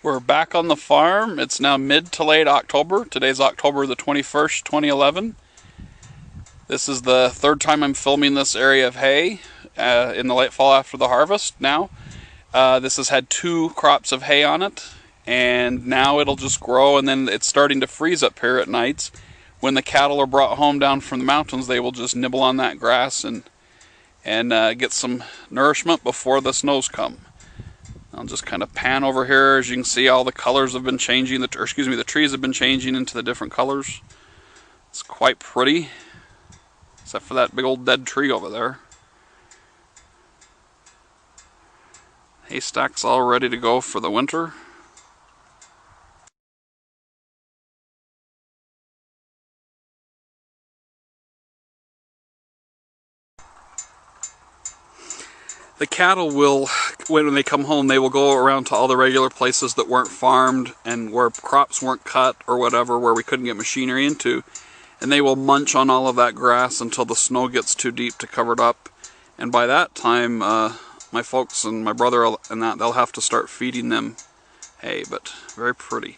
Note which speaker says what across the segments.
Speaker 1: We're back on the farm. It's now mid to late October. Today's October the 21st, 2011. This is the third time I'm filming this area of hay in the late fall after the harvest now. This has had 2 crops of hay on it, and now it'll just grow, and then it's starting to freeze up here at nights. When the cattle are brought home down from the mountains, they will just nibble on that grass and get some nourishment before the snows come. I'll just kind of pan over here. As you can see, all the colors have been changing, the trees have been changing into the different colors. It's quite pretty, except for that big old dead tree over there. Haystack's all ready to go for the winter. The cattle will, when they come home, they will go around to all the regular places that weren't farmed and where crops weren't cut or whatever, where we couldn't get machinery into, and they will munch on all of that grass until the snow gets too deep to cover it up. And by that time, my folks and my brother and that, they'll have to start feeding them hay, but very pretty.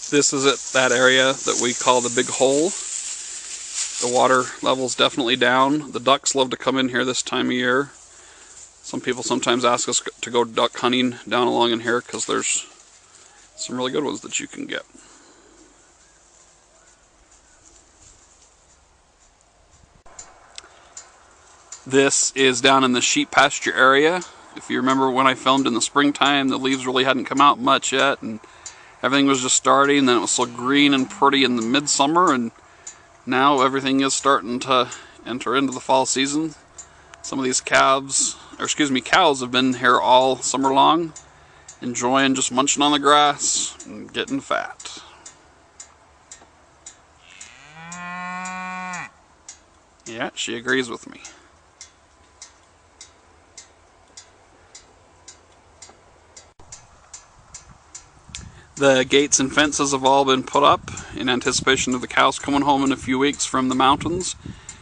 Speaker 1: This is that area that we call the Big Hole. The water level's definitely down. The ducks love to come in here this time of year. Some people sometimes ask us to go duck hunting down along in here because there's some really good ones that you can get. This is down in the sheep pasture area. If you remember when I filmed in the springtime, the leaves really hadn't come out much yet, and everything was just starting. Then it was so green and pretty in the midsummer, and now everything is starting to enter into the fall season. Some of these cows have been here all summer long, enjoying just munching on the grass and getting fat. Yeah, she agrees with me. The gates and fences have all been put up in anticipation of the cows coming home in a few weeks from the mountains,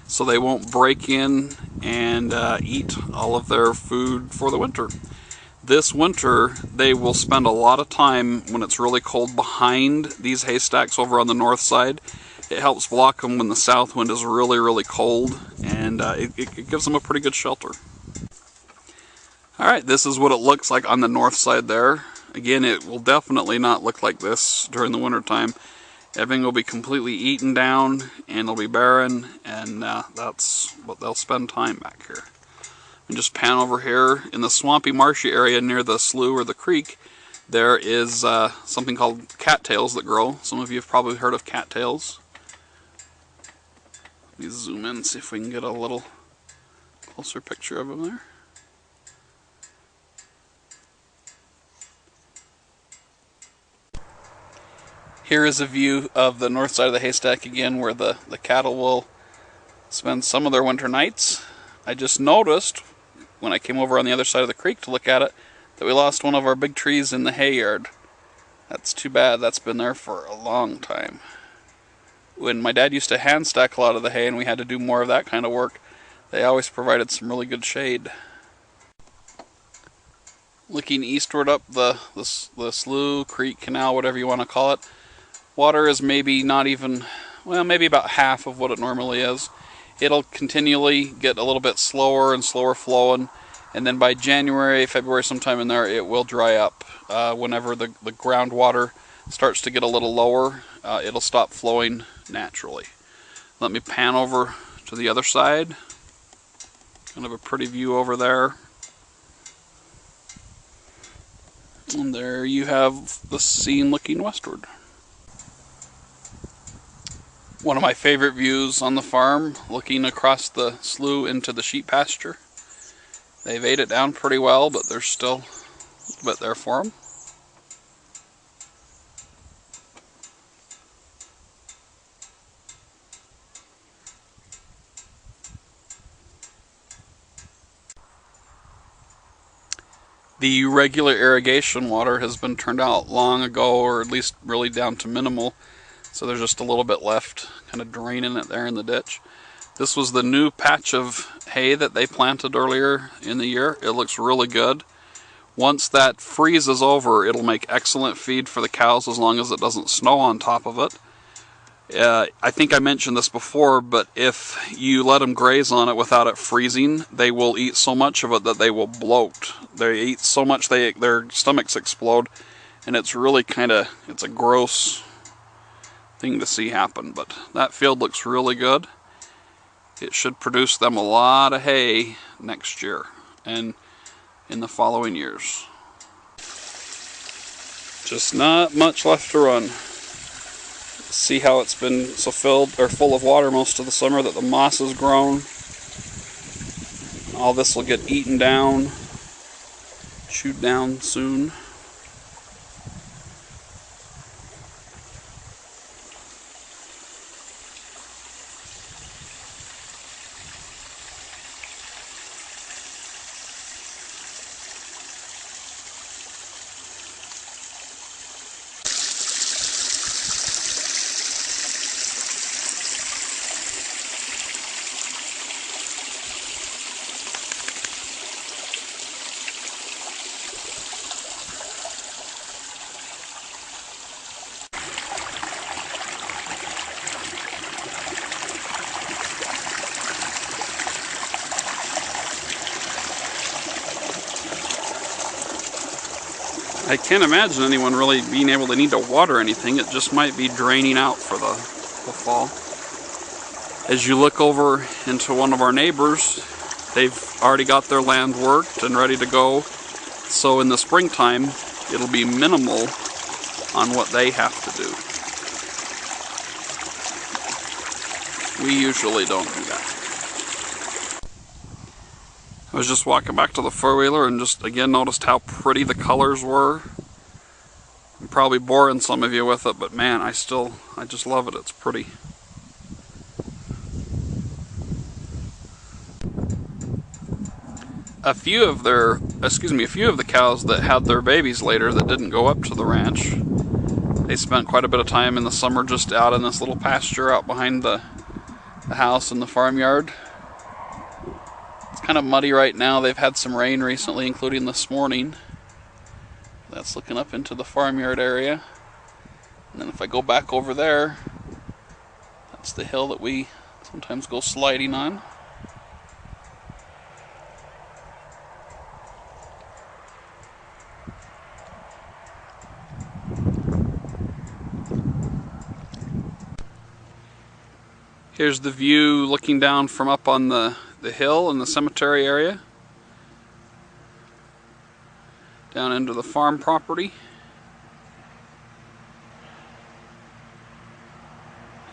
Speaker 1: so they won't break in and eat all of their food for the winter. This winter, they will spend a lot of time when it's really cold behind these haystacks over on the north side. It helps block them when the south wind is really, really cold, and it gives them a pretty good shelter. Alright, this is what it looks like on the north side there. Again, it will definitely not look like this during the winter time. Everything will be completely eaten down and it'll be barren, and that's what they'll spend time back here. And just pan over here in the swampy marshy area near the slough or the creek, there is something called cattails that grow. Some of you have probably heard of cattails. Let me zoom in and see if we can get a little closer picture of them there. Here is a view of the north side of the haystack again, where the cattle will spend some of their winter nights. I just noticed, when I came over on the other side of the creek to look at it, that we lost one of our big trees in the hay yard. That's too bad. That's been there for a long time. When my dad used to hand stack a lot of the hay and we had to do more of that kind of work, they always provided some really good shade. Looking eastward up the slough, creek, canal, whatever you want to call it, water is maybe not even, well, maybe about half of what it normally is. It'll continually get a little bit slower and slower flowing, and then by January, February, sometime in there, it will dry up. Whenever the groundwater starts to get a little lower, it'll stop flowing naturally. Let me pan over to the other side. Kind of a pretty view over there. And there you have the scene looking westward. One of my favorite views on the farm, looking across the slough into the sheep pasture. They've ate it down pretty well, but there's still a bit there for them. The regular irrigation water has been turned out long ago, or at least really down to minimal. So there's just a little bit left, kind of draining it there in the ditch. This was the new patch of hay that they planted earlier in the year. It looks really good. Once that freezes over, it'll make excellent feed for the cows as long as it doesn't snow on top of it. I think I mentioned this before, but if you let them graze on it without it freezing, they will eat so much of it that they will bloat. They eat so much their stomachs explode, and it's really it's a gross thing to see happen. But that field looks really good. It should produce them a lot of hay next year and in the following years. Just not much left to run. See how it's been so full of water most of the summer that the moss has grown. All this will get eaten down, chewed down soon. I can't imagine anyone really being able to need to water anything. It just might be draining out for the fall. As you look over into one of our neighbors, they've already got their land worked and ready to go. So in the springtime, it'll be minimal on what they have to do. We usually don't do that. I was just walking back to the four-wheeler and just again noticed how pretty the colors were. I'm probably boring some of you with it, but man, I just love it. It's pretty. A few of the cows that had their babies later that didn't go up to the ranch, they spent quite a bit of time in the summer just out in this little pasture out behind the house and the farmyard. Kind of muddy right now. They've had some rain recently, including this morning. That's looking up into the farmyard area. And then if I go back over there, that's the hill that we sometimes go sliding on. Here's the view looking down from up on the hill in the cemetery area. Down into the farm property.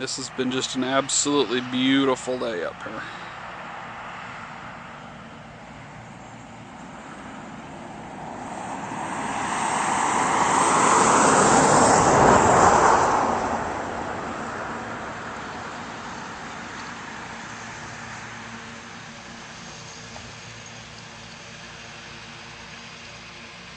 Speaker 1: This has been just an absolutely beautiful day up here.